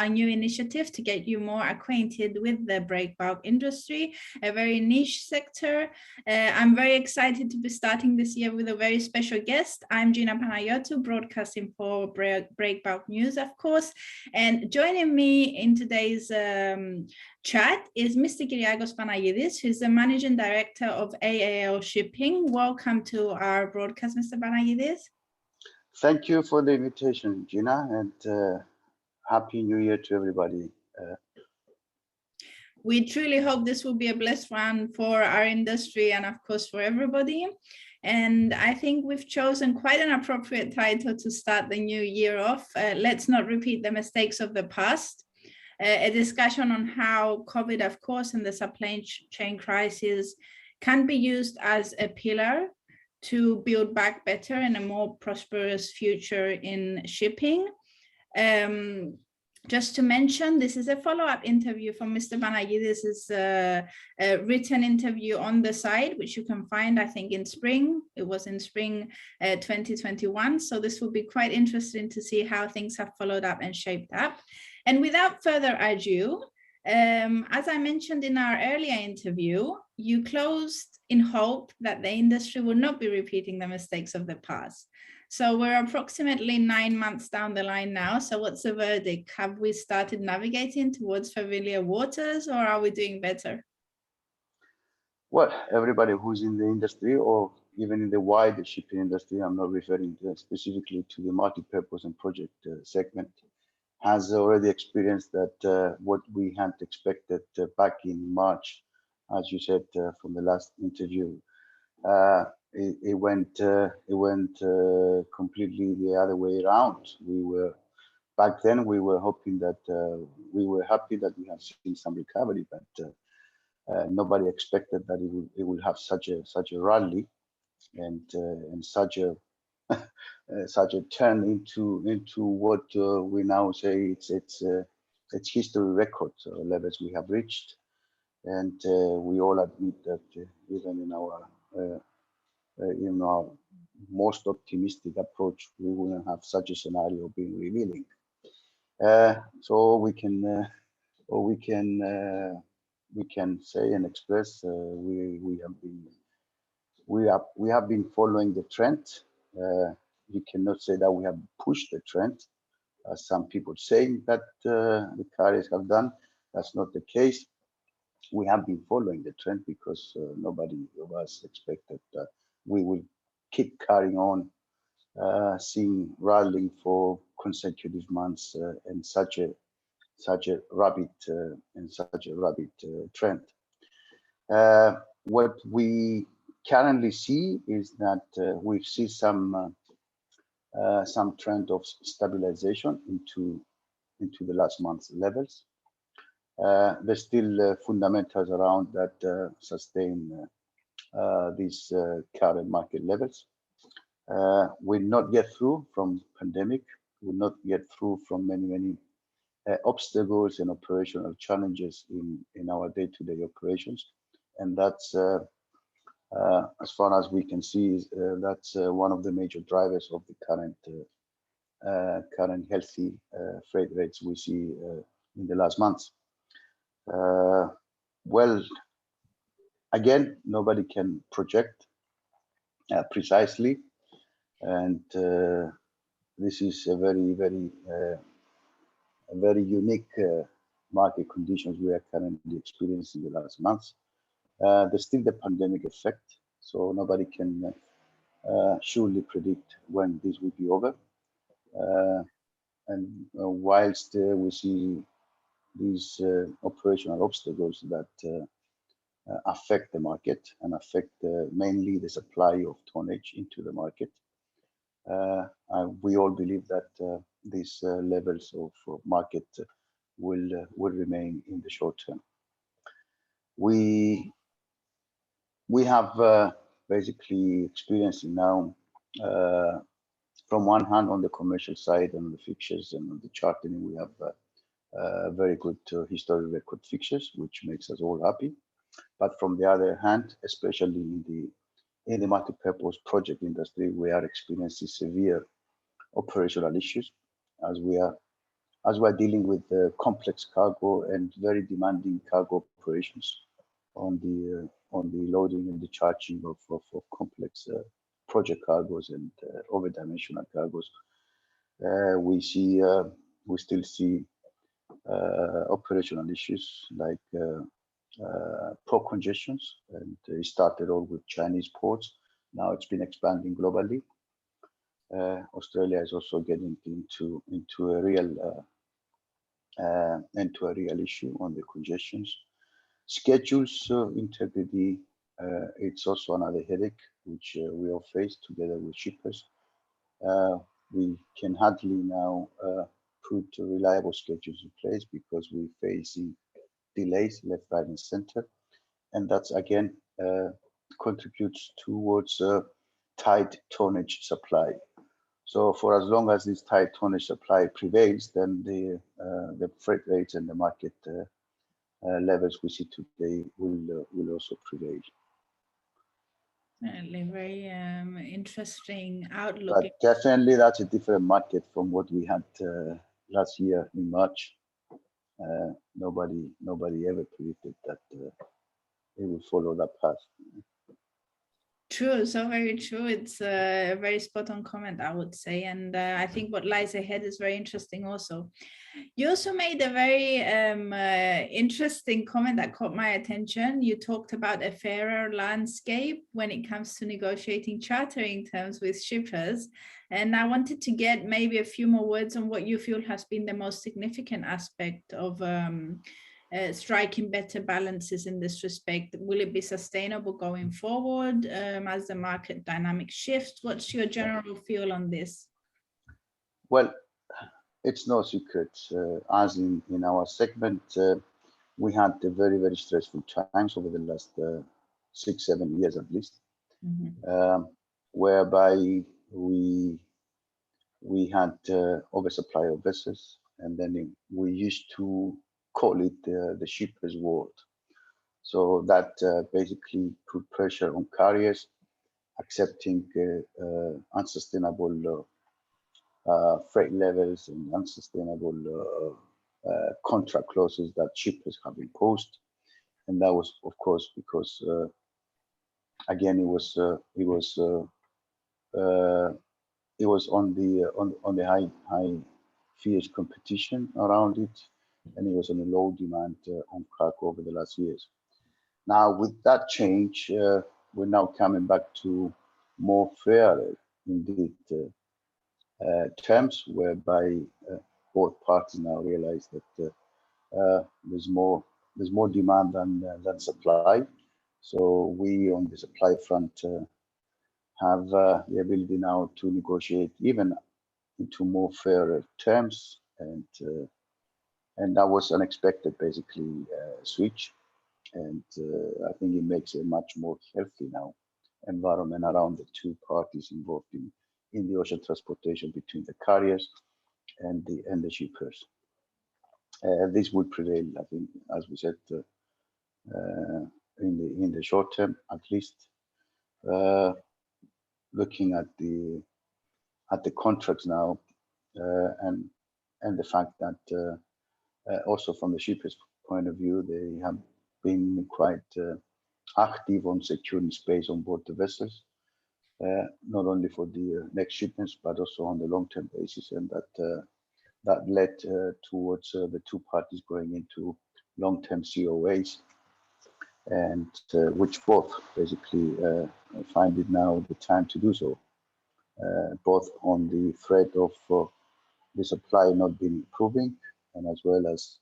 our new initiative to get you more acquainted with the breakbulk industry, a very niche sector. I'm very excited to be starting this year with a very special guest. I'm Gina Panayotou, broadcasting for Breakbulk News, of course. And joining me in today's chat is Mr. Kyriakos Panagidis, who's the Managing Director of AAL Shipping. Welcome to our broadcast, Mr. Panagidis. Thank you for the invitation, Gina, and Happy New Year to everybody. We truly hope this will be a blessed one for our industry and, of course, for everybody. And I think we've chosen quite an appropriate title to start the new year off. Let's not repeat the mistakes of the past. A discussion on how COVID, of course, and the supply chain crisis can be used as a pillar to build back better and a more prosperous future in shipping. Just to mention, this is a follow-up interview from Mr. Panagidis' a written interview on the site, which you can find, I think, in spring. It was in spring 2021. So this will be quite interesting to see how things have followed up and shaped up. And without further ado, as I mentioned in our earlier interview, you closed in hope that the industry will not be repeating the mistakes of the past. So we're approximately 9 months down the line now. So what's the verdict? Have we started navigating towards familiar waters, or are we doing better? Well, everybody who's in the industry, or even in the wider shipping industry, I'm not referring specifically to the multi-purpose and project segment, has already experienced that what we had expected back in March, as you said from the last interview, it went completely the other way around. Back then we were hoping that we were happy that we had seen some recovery, but nobody expected that it would have such a rally and such a such a turn into what we now say it's history record levels we have reached, and we all admit that even in our most optimistic approach, we wouldn't have such a scenario being revealing. So we can say and express we have been following the trend. You cannot say that we have pushed the trend, as some people saying that the carriers have done. That's not the case. We have been following the trend because nobody of us expected that we will keep carrying on seeing rallying for consecutive months and such a rapid trend. What we currently see is that we see some trend of stabilization into the last month's levels. There's still fundamentals around that sustain these current market levels. We're not yet through from pandemic. We're not yet through from many obstacles and operational challenges in our day-to-day operations, and that's as far as we can see, that's one of the major drivers of the current healthy freight rates we see in the last months. Well, again, nobody can project precisely, and this is a very unique market conditions we are currently experiencing in the last months. There's still the pandemic effect, so nobody can surely predict when this will be over. And whilst we see these operational obstacles that affect the market and affect mainly the supply of tonnage into the market, we all believe that these levels of market will remain in the short term. We have basically experiencing now, from one hand, on the commercial side, on the fixtures and on the chartering, we have very good historical record fixtures, which makes us all happy. But from the other hand, especially in the multi-purpose project industry, we are experiencing severe operational issues, as we are as we're dealing with complex cargo and very demanding cargo operations on the loading and the charging of complex project cargos and over-dimensional cargos. We still see operational issues like port congestions, and it started all with Chinese ports. Now it's been expanding globally. Australia is also getting into a real issue on the congestions. Schedules integrity, it's also another headache which we all face together with shippers. We can hardly now put reliable schedules in place because we're facing delays left, right, and center, and that's again contributes towards tight tonnage supply. So for as long as this tight tonnage supply prevails, then the freight rates and the market levels we see today will also prevail. Very interesting outlook. But definitely that's a different market from what we had last year in March. Nobody ever predicted that it would follow that path. True, so very true. It's a very spot on comment, I would say. And I think what lies ahead is very interesting also. You also made a very interesting comment that caught my attention. You talked about a fairer landscape when it comes to negotiating chartering terms with shippers. And I wanted to get maybe a few more words on what you feel has been the most significant aspect of striking better balances in this respect. Will it be sustainable going forward as the market dynamic shifts? What's your general feel on this? Well, it's no secret, as in our segment, we had very, very stressful times over the last 6-7 years at least, whereby we had oversupply of vessels, and then we used to call it the shippers' world. So that basically put pressure on carriers accepting unsustainable freight levels and unsustainable contract clauses that shippers have imposed, and that was, of course, because again it was on the high fierce competition around it, and it was on a low demand on cargo over the last years. Now with that change, we're now coming back to more fair, indeed, terms whereby both parties now realize that there's more demand than supply. So we on the supply front have the ability now to negotiate even into more fairer terms, and that was unexpected, basically, switch. And I think it makes a much more healthy now environment around the two parties involved in the ocean transportation between the carriers and the shippers. This will prevail, I think, as we said, in the short term, at least. Looking at the contracts now, and the fact that also from the shippers' point of view, they have been quite active on securing space on board the vessels, not only for the next shipments but also on the long-term basis, and that led towards the two parties going into long-term COAs, and which both basically find it now the time to do so, both on the threat of the supply not being improving, and as well as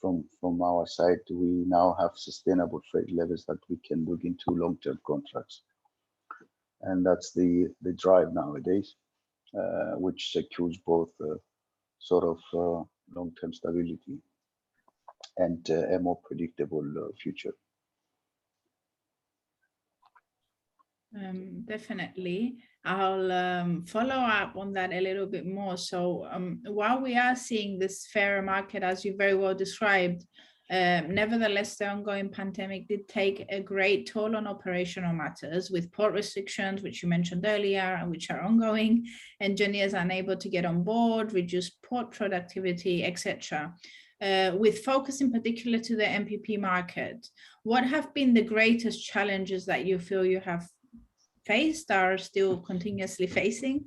from our side, we now have sustainable freight levels that we can look into long-term contracts, and that's the drive nowadays, which secures both sort of long-term stability and a more predictable future. Definitely. I'll follow up on that a little bit more. So while we are seeing this fairer market, as you very well described, Nevertheless, the ongoing pandemic did take a great toll on operational matters, with port restrictions, which you mentioned earlier, and which are ongoing, engineers unable to get on board, reduced port productivity, etc. With focus in particular to the MPP market, what have been the greatest challenges that you feel you have faced, are still continuously facing?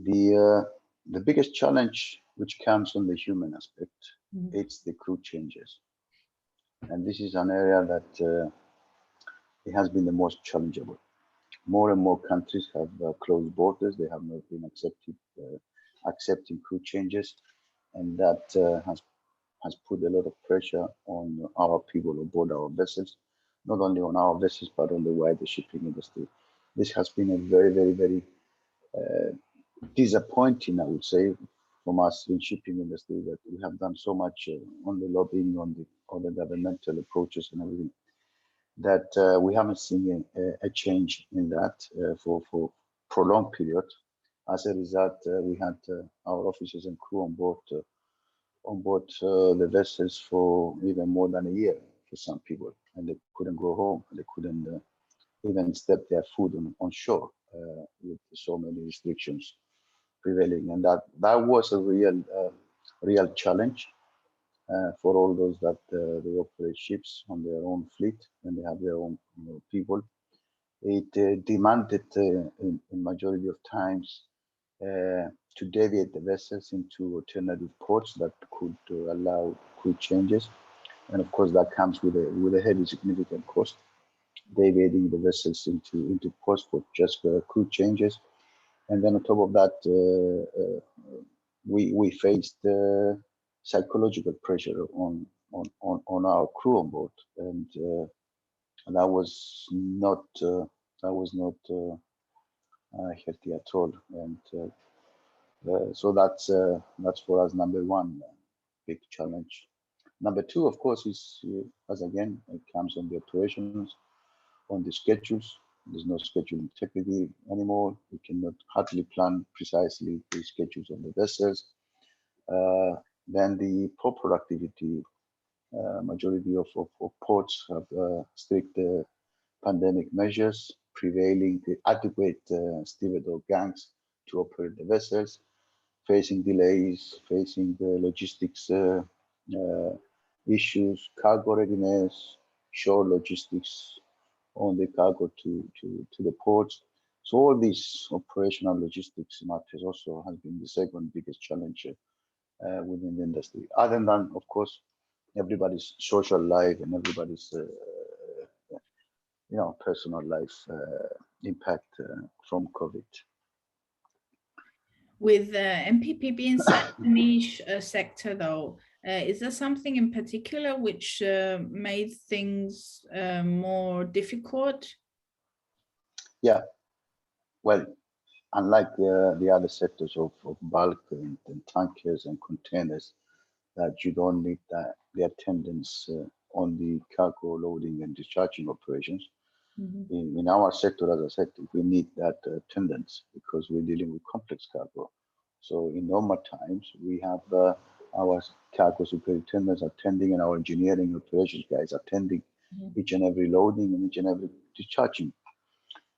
The biggest challenge, which comes from the human aspect, it's the crew changes, and this is an area that it has been the most challengeable. More and more countries have closed borders; they have not been accepting crew changes, and that has put a lot of pressure on our people on board our vessels, not only on our vessels but on the wider shipping industry. This has been a very, very, very disappointing, I would say, from us in shipping industry, that we have done so much on the lobbying, on the governmental approaches and everything, that we haven't seen a change in that for prolonged period. As a result, we had our officers and crew on board the vessels for even more than a year for some people, and they couldn't go home. They couldn't even step their foot on shore with so many restrictions prevailing, and that was a real challenge for all those that they operate ships on their own fleet and they have their own people. It demanded in majority of times to deviate the vessels into alternative ports that could allow crew changes, and of course that comes with a heavy significant cost, deviating the vessels into ports for just crew changes. And then on top of that, we faced psychological pressure on our crew on board, and that was not healthy at all. And so that's for us number one big challenge. Number two, of course, is as again it comes on the operations, on the schedules. There's no schedule integrity anymore. We cannot hardly plan precisely the schedules of the vessels. Then the port productivity, majority of ports have strict pandemic measures, prevailing the adequate stevedore gangs to operate the vessels, facing delays, facing the logistics issues, cargo readiness, shore logistics on the cargo to the ports. So all these operational logistics matters also has been the second biggest challenge within the industry. Other than, of course, everybody's social life and everybody's personal life impact from COVID. With MPP being such a niche sector, though, is there something in particular which made things more difficult? Yeah, well, unlike the other sectors of bulk and tankers and containers, that you don't need the attendance on the cargo loading and discharging operations. Mm-hmm. In our sector, as I said, we need that attendance because we're dealing with complex cargo. So in normal times, we have our cargo superintendents attending and our engineering operations guys attending each and every loading and each and every discharging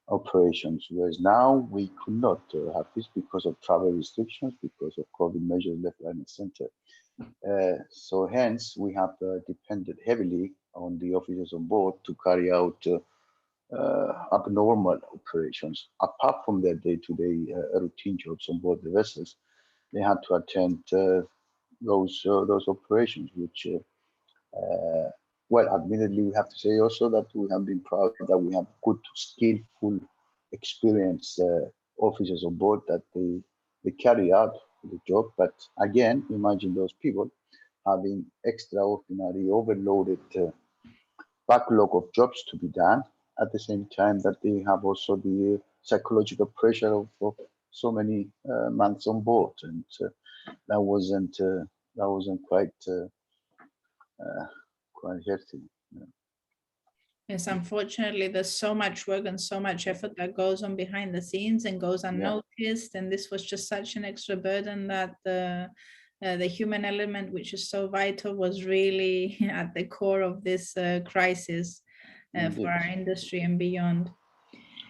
operations. Whereas now we could not have this because of travel restrictions, because of COVID measures left, right, and center. So hence we have depended heavily on the officers on board to carry out abnormal operations. Apart from their day-to-day routine jobs on board the vessels, they had to attend those operations, which, well, admittedly, we have to say also that we have been proud that we have good, skillful, experienced officers on board that they carry out the job. But again, imagine those people having extraordinary overloaded backlog of jobs to be done at the same time that they have also the psychological pressure of so many months on board, and that wasn't quite healthy. Yeah. Yes, unfortunately, there's so much work and so much effort that goes on behind the scenes and goes unnoticed. And this was just such an extra burden that the human element, which is so vital, was really at the core of this crisis for our industry and beyond.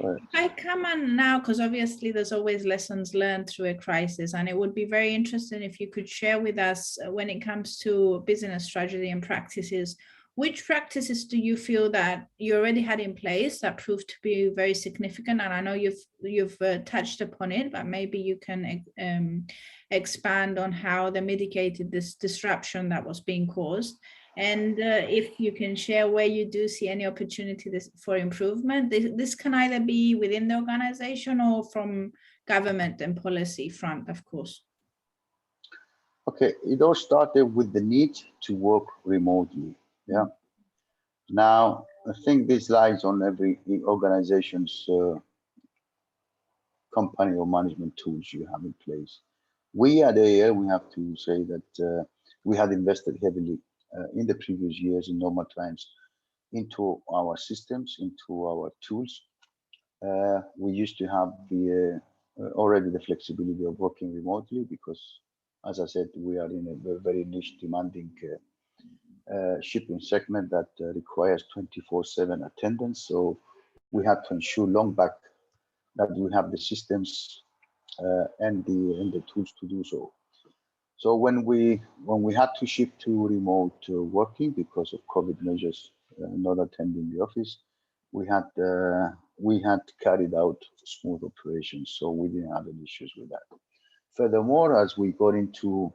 Right. I come on now, because obviously there's always lessons learned through a crisis, and it would be very interesting if you could share with us when it comes to business strategy and practices, which practices do you feel that you already had in place that proved to be very significant? And I know you've touched upon it, but maybe you can expand on how they mitigated this disruption that was being caused. And if you can share where you do see any opportunity for improvement, this can either be within the organization or from government and policy front, of course. Okay, it all started with the need to work remotely. Yeah. Now, I think this lies on every organization's company or management tools you have in place. We at AAL, we have to say that we had invested heavily in the previous years in normal times into our systems, into our tools. We used to have the already the flexibility of working remotely because, as I said, we are in a very niche demanding shipping segment that requires 24/7 attendance. So we had to ensure long back that we have the systems and the tools to do so. So when we had to shift to remote working because of COVID measures, not attending the office, we had carried out smooth operations, so we didn't have any issues with that. Furthermore, as we got into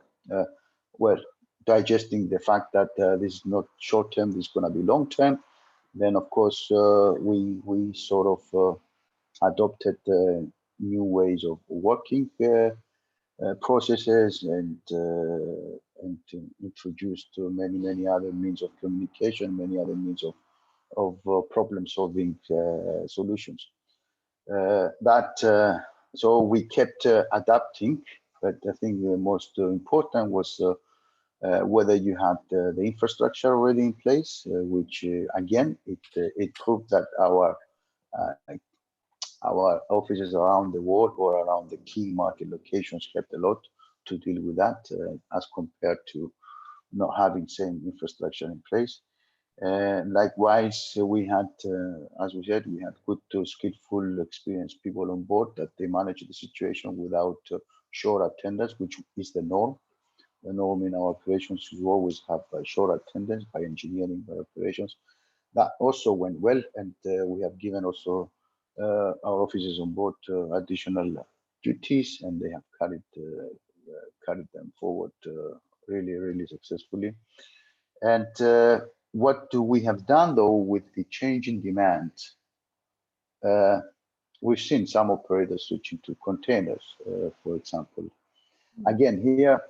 digesting the fact that this is not short term, this is going to be long term, then of course we sort of adopted new ways of working processes and introduced many other means of communication, many other means of problem solving solutions. So we kept adapting, but I think the most important was whether you had the infrastructure already in place, which again it proved that our offices around the world or around the key market locations helped a lot to deal with that as compared to not having same infrastructure in place. Likewise, we had, as we said, we had good, skillful, experienced people on board that they managed the situation without short attendance, which is the norm. The norm in our operations, you always have short attendance by engineering, by operations. That also went well, and we have given also our officers on board additional duties, and they have carried them forward really successfully. And what do we have done though with the change in demand? We've seen some operators switching to containers, for example. Again, here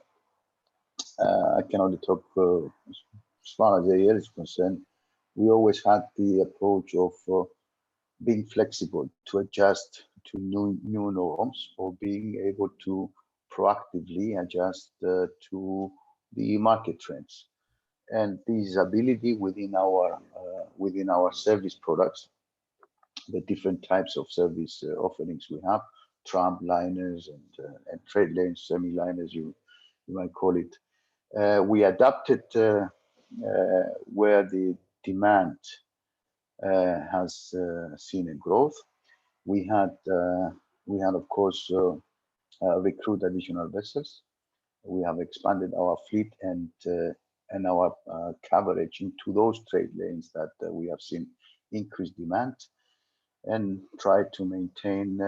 I can only talk as far as AAL is concerned. We always had the approach of being flexible to adjust to new norms, or being able to proactively adjust to the market trends. And this ability within our service products, the different types of service offerings we have, tramp liners and trade lanes, semi-liners, you might call it. We adapted where the demand has seen a growth. We had of course recruit additional vessels. We have expanded our fleet and our coverage into those trade lanes that we have seen increased demand, and try to maintain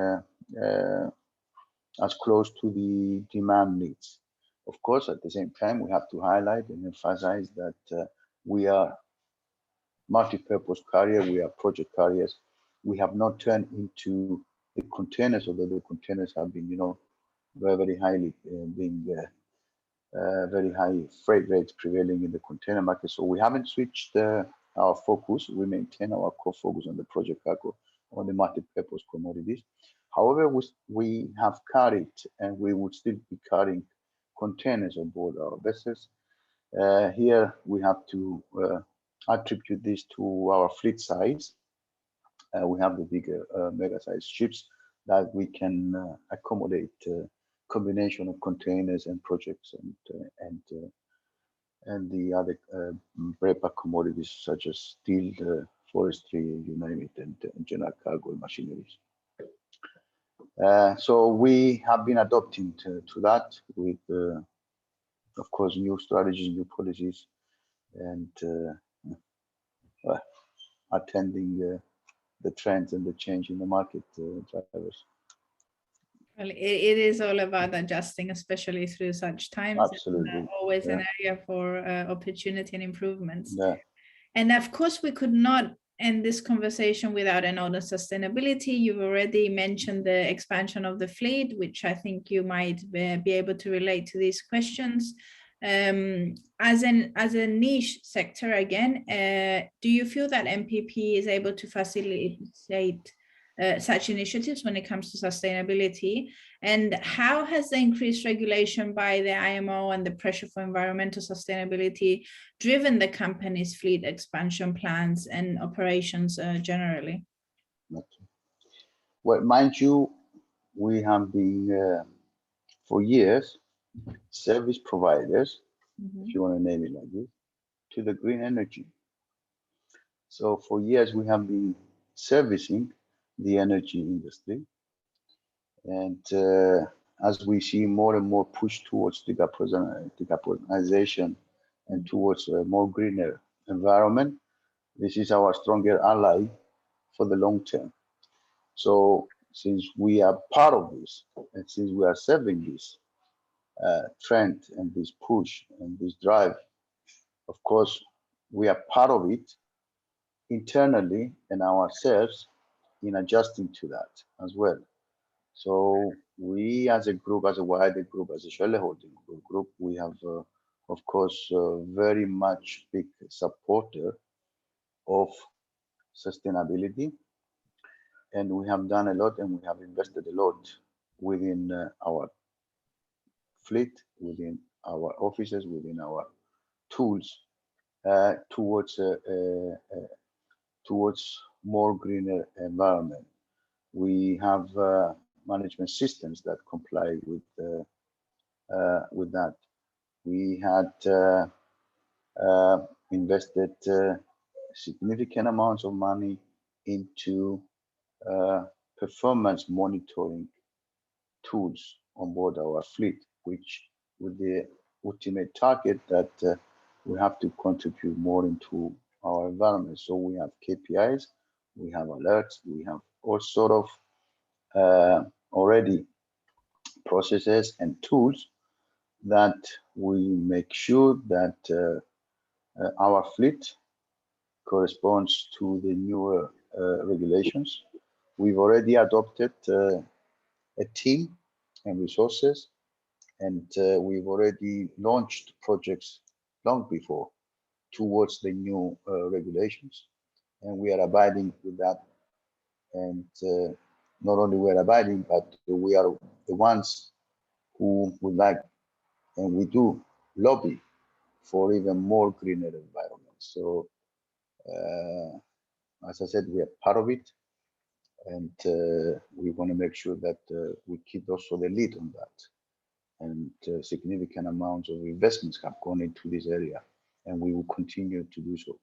as close to the demand needs. Of course, at the same time, we have to highlight and emphasize that we are multi-purpose carrier, we are project carriers. We have not turned into the containers, although the containers have been, very highly being very high freight rates prevailing in the container market. So we haven't switched our focus. We maintain our core focus on the project cargo, on the multi-purpose commodities. However, we have carried, and we would still be carrying containers on board our vessels. Here we have to attribute this to our fleet size. We have the bigger mega-sized ships that we can accommodate combination of containers and projects and the other breakback commodities such as steel, forestry, you name it, and general cargo and machineries. So we have been adopting to that with, of course, new strategies, new policies, and attending the trends and the change in the market drivers. Well, it is all about adjusting, especially through such times. Absolutely. It's always an area for opportunity and improvements. Yeah. And of course, we could not end this conversation without a note on sustainability. You've already mentioned the expansion of the fleet, which I think you might be able to relate to these questions. As a niche sector, again, do you feel that MPP is able to facilitate such initiatives when it comes to sustainability? And how has the increased regulation by the IMO and the pressure for environmental sustainability driven the company's fleet expansion plans and operations generally? Well, mind you, we have been for years service providers, if you want to name it like this, to the green energy. So for years we have been servicing the energy industry, and as we see more and more push towards decarbonization and towards a more greener environment, this is our stronger ally for the long term. So since we are part of this, and since we are serving this trend and this push and this drive, of course, we are part of it internally and ourselves in adjusting to that as well. So we as a group, as a wider group, as a shareholding group, we have, of course, very much big supporter of sustainability. And we have done a lot and we have invested a lot within our fleet, within our offices, within our tools towards more greener environment. We have management systems that comply with that. We had invested significant amounts of money into performance monitoring tools on board our fleet, which with the ultimate target that we have to contribute more into our environment. So we have KPIs, we have alerts, we have all sort of already processes and tools that we make sure that our fleet corresponds to the newer regulations. We've already adopted a team and resources, and we've already launched projects long before towards the new regulations, and we are abiding with that. And not only we're abiding, but we are the ones who would like, and we do lobby for even more greener environment. So as I said, we are part of it, and we want to make sure that we keep also the lead on that. And significant amounts of investments have gone into this area, and we will continue to do so.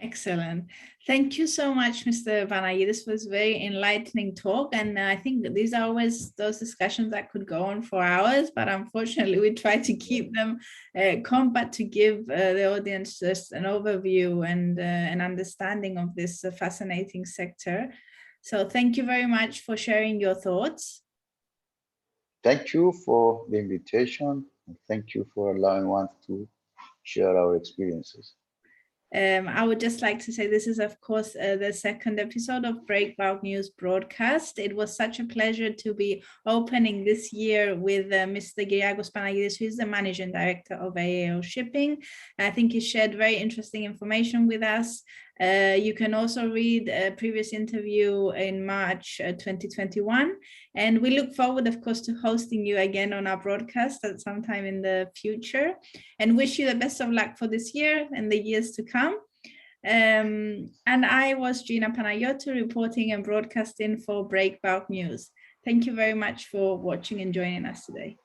Excellent. Thank you so much, Mr. Vanaghi. This was very enlightening talk. And I think that these are always those discussions that could go on for hours, but unfortunately we try to keep them compact to give the audience just an overview and an understanding of this fascinating sector. So thank you very much for sharing your thoughts. Thank you for the invitation. And thank you for allowing us to share our experiences. I would just like to say this is, of course, the second episode of Breakbulk News broadcast. It was such a pleasure to be opening this year with Mr. Kyriakos Panagidis, who is the Managing Director of AAO Shipping. I think he shared very interesting information with us. You can also read a previous interview in March 2021. And we look forward, of course, to hosting you again on our broadcast at some time in the future, and wish you the best of luck for this year and the years to come. And I was Gina Panagiotou, reporting and broadcasting for Breakbulk News. Thank you very much for watching and joining us today.